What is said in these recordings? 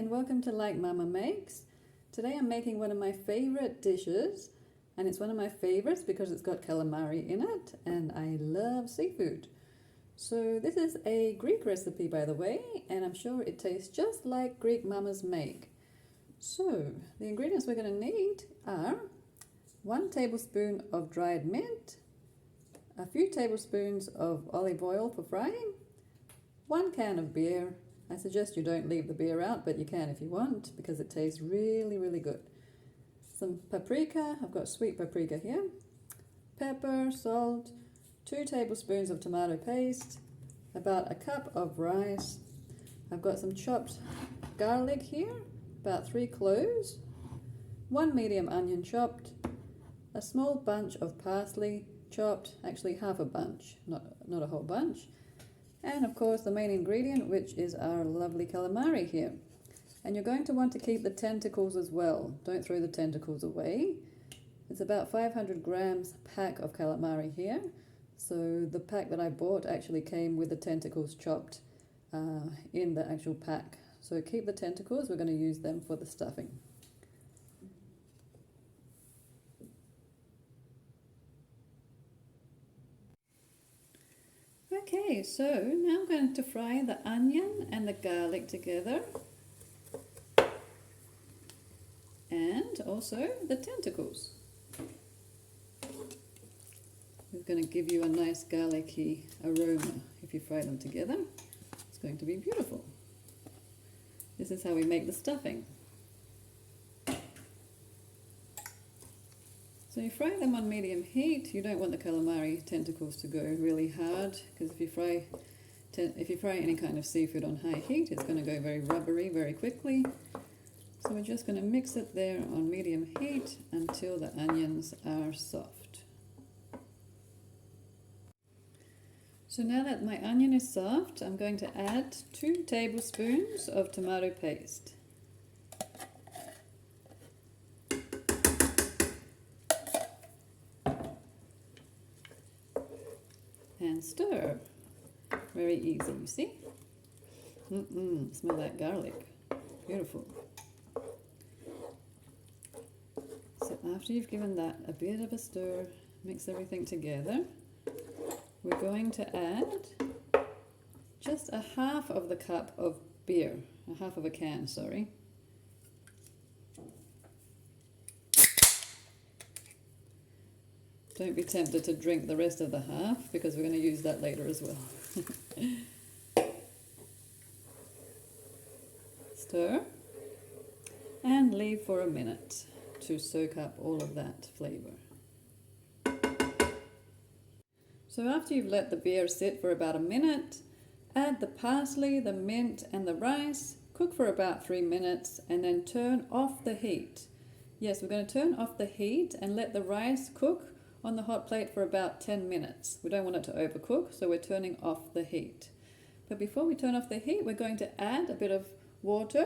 and welcome to Like Mama Makes. Today I'm making one of my favorite dishes, and it's one of my favorites because it's got calamari in it and I love seafood. So this is a Greek recipe, by the way, and I'm sure it tastes just like Greek mamas make. So the ingredients we're going to need are 1 tablespoon of dried mint, a few tablespoons of olive oil for frying, 1 can of beer. I suggest you don't leave the beer out, but you can if you want because it tastes really, really good. Some paprika, I've got sweet paprika here, pepper, salt, 2 tablespoons of tomato paste, about a cup of rice. I've got some chopped garlic here, about 3 cloves, 1 medium onion chopped, a small bunch of parsley chopped, actually half a bunch, not a whole bunch, and of course the main ingredient, which is our lovely calamari here. And you're going to want to keep the tentacles as well. Don't throw the tentacles away. It's about 500 grams pack of calamari here. So the pack that I bought actually came with the tentacles chopped in the actual pack. So keep the tentacles, we're going to use them for the stuffing. Okay, so now I'm going to fry the onion and the garlic together, and also the tentacles. It's going to give you a nice garlicky aroma if you fry them together. It's going to be beautiful. This is how we make the stuffing. So you fry them on medium heat. You don't want the calamari tentacles to go really hard, because if you fry any kind of seafood on high heat, it's going to go very rubbery very quickly. So we're just going to mix it there on medium heat until the onions are soft. So now that my onion is soft, I'm going to add 2 tablespoons of tomato paste. And stir. Very easy, you see? Smell that garlic. Beautiful. So after you've given that a bit of a stir, mix everything together, we're going to add just a half of the cup of beer, a half of a can, sorry. Don't be tempted to drink the rest of the half, because we're going to use that later as well. Stir and leave for a minute to soak up all of that flavor. So after you've let the beer sit for about a minute, add the parsley, the mint and the rice, cook for about 3 minutes, and then turn off the heat. Yes, we're going to turn off the heat and let the rice cook on the hot plate for about 10 minutes. We don't want it to overcook, so we're turning off the heat. But before we turn off the heat, we're going to add a bit of water.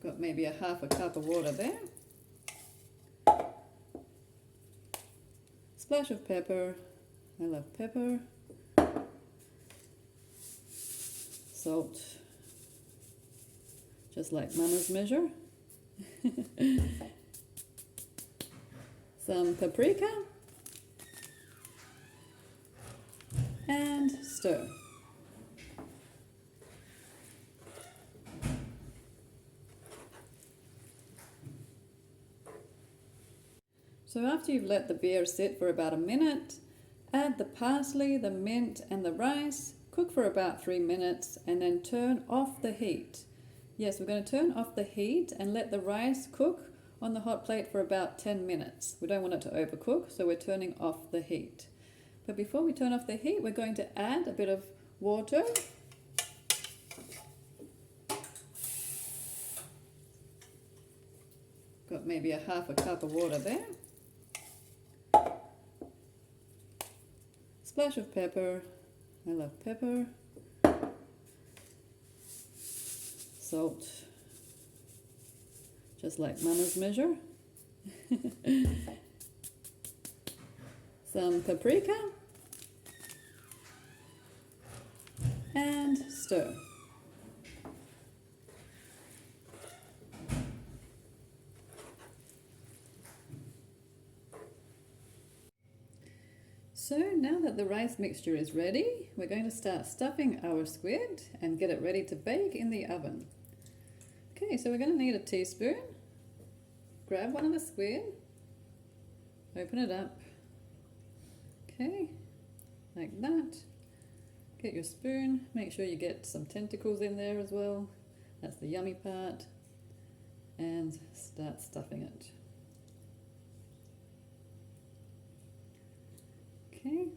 Got maybe a half a cup of water there. Splash of pepper. I love pepper. Salt. Just like Mama's measure. Some paprika. And stir. So after you've let the beer sit for about a minute, add the parsley, the mint and the rice, cook for about 3 minutes, and then turn off the heat. Yes, we're going to turn off the heat and let the rice cook on the hot plate for about 10 minutes. We don't want it to overcook, so we're turning off the heat. But before we turn off the heat, we're going to add a bit of water. Got maybe a half a cup of water there. Splash of pepper. I love pepper. Salt. Just like Mama's measure. Some paprika. and stir. So now that the rice mixture is ready, we're going to start stuffing our squid and get it ready to bake in the oven. Okay, so we're going to need a teaspoon. Grab one of the squid, open it up, okay, like that. Get your spoon, make sure you get some tentacles in there as well, that's the yummy part, and start stuffing it. Okay,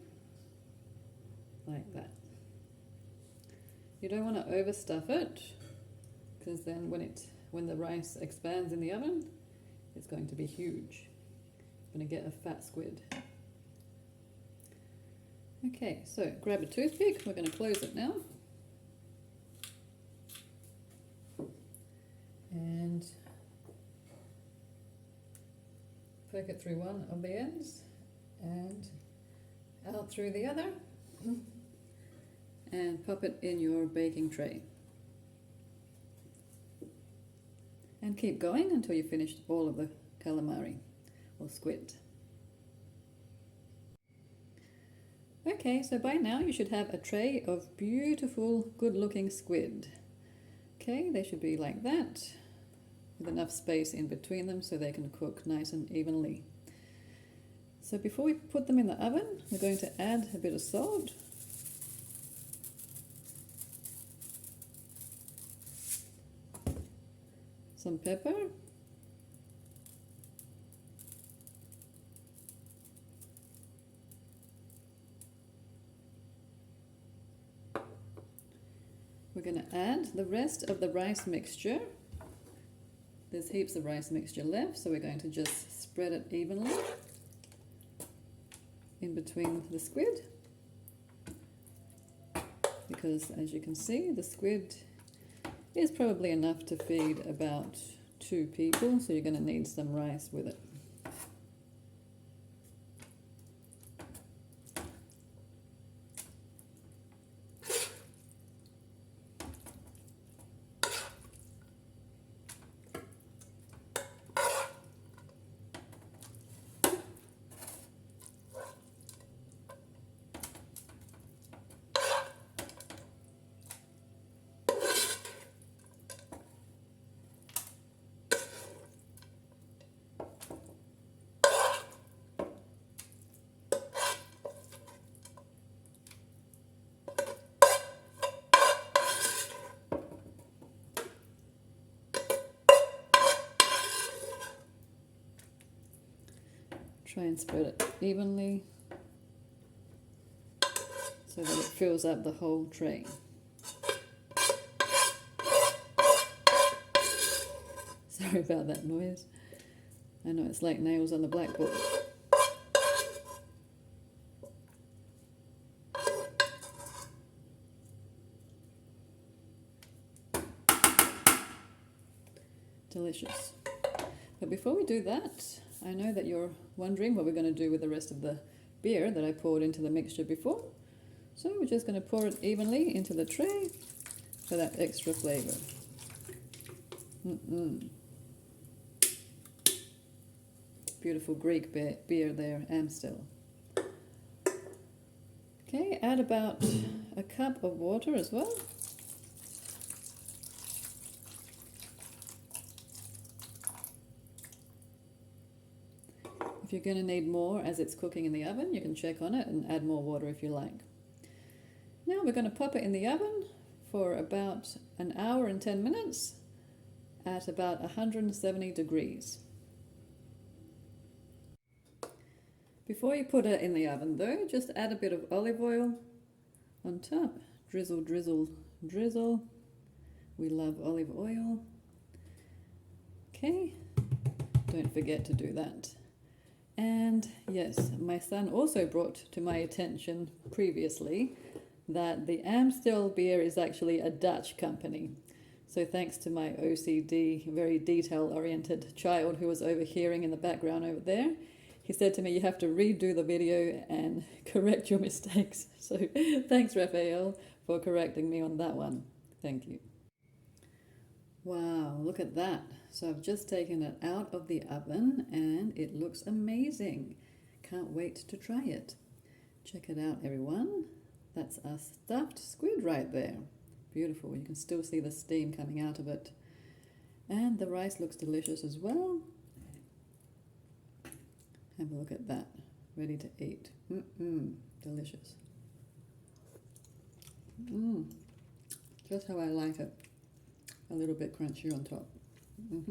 like that. You don't want to overstuff it, because then when the rice expands in the oven, it's going to be huge. You're going to get a fat squid. Okay, so grab a toothpick. We're going to close it now. And poke it through one of the ends and out through the other. And pop it in your baking tray. And keep going until you've finished all of the calamari or squid. Okay, so by now you should have a tray of beautiful, good-looking squid. Okay, they should be like that, with enough space in between them so they can cook nice and evenly. So before we put them in the oven, we're going to add a bit of salt. Some pepper. We're going to add the rest of the rice mixture. There's heaps of rice mixture left, so we're going to just spread it evenly in between the squid. Because as you can see, the squid is probably enough to feed about 2 people, so you're going to need some rice with it. Try and spread it evenly so that it fills up the whole tray. Sorry about that noise. I know it's like nails on the blackboard. Delicious. But before we do that, I know that you're wondering what we're going to do with the rest of the beer that I poured into the mixture before. So we're just going to pour it evenly into the tray for that extra flavour. Beautiful Greek beer there, Amstel. Okay, add about a cup of water as well. If you're going to need more as it's cooking in the oven, you can check on it and add more water if you like. Now we're going to pop it in the oven for about an hour and 10 minutes at about 170 degrees. Before you put it in the oven though, just add a bit of olive oil on top. Drizzle, drizzle, drizzle. We love olive oil. Okay, don't forget to do that. And yes, my son also brought to my attention previously that the Amstel beer is actually a Dutch company. So thanks to my OCD, very detail-oriented child who was overhearing in the background over there, he said to me, you have to redo the video and correct your mistakes. So thanks, Raphael, for correcting me on that one. Thank you. Wow, look at that. So I've just taken it out of the oven and it looks amazing. Can't wait to try it. Check it out, everyone. That's a stuffed squid right there. Beautiful. You can still see the steam coming out of it. And the rice looks delicious as well. Have a look at that. Ready to eat. Delicious. Just how I like it. A little bit crunchy on top.